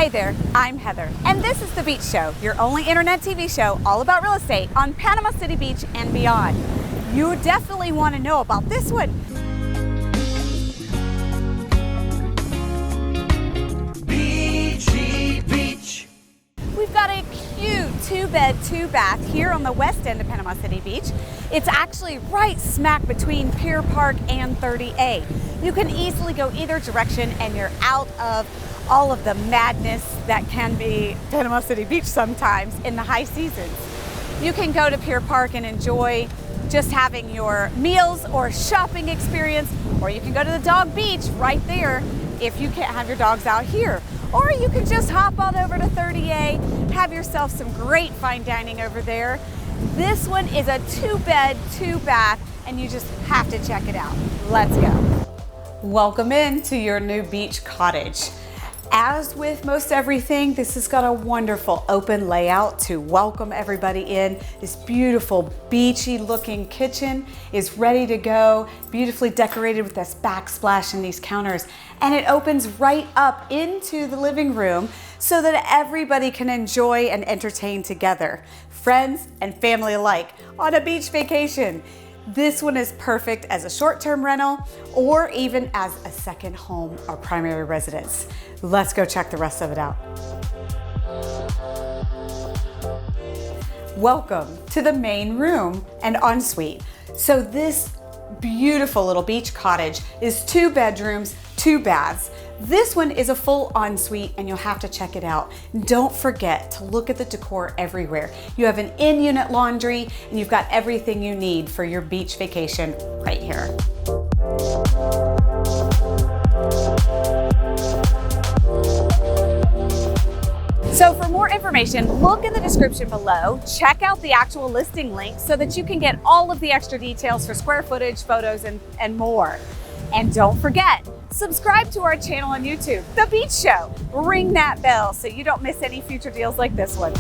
Hey there, I'm Heather, and this is The Beach Show, your only internet TV show all about real estate on Panama City Beach and beyond. You definitely want to know about this one. Beachy Beach. We've got a cute 2-bed, 2-bath here on the west end of Panama City Beach. It's actually right smack between Pier Park and 30A. You can easily go either direction and you're out of all of the madness that can be Panama City Beach sometimes in the high seasons. You can go to Pier Park and enjoy just having your meals or shopping experience, or you can go to the dog beach right there if you can't have your dogs out here. Or you can just hop on over to 30A, have yourself some great fine dining over there. This one is a 2-bed, 2-bath, and you just have to check it out. Let's go. Welcome in to your new beach cottage. As with most everything, this has got a wonderful open layout to welcome everybody in. This beautiful beachy looking kitchen is ready to go, beautifully decorated with this backsplash and these counters. And it opens right up into the living room so that everybody can enjoy and entertain together, friends and family alike, on a beach vacation. This one is perfect as a short-term rental or even as a second home or primary residence. Let's go check the rest of it out. Welcome to the main room and ensuite. So this beautiful little beach cottage is 2 bedrooms, 2 baths. This one is a full ensuite and you'll have to check it out. Don't forget to look at the decor everywhere. You have an in-unit laundry and you've got everything you need for your beach vacation right here. So for more information, look in the description below. Check out the actual listing link so that you can get all of the extra details for square footage, photos, and more. And don't forget, subscribe to our channel on YouTube, The Beach Show. Ring that bell so you don't miss any future deals like this one.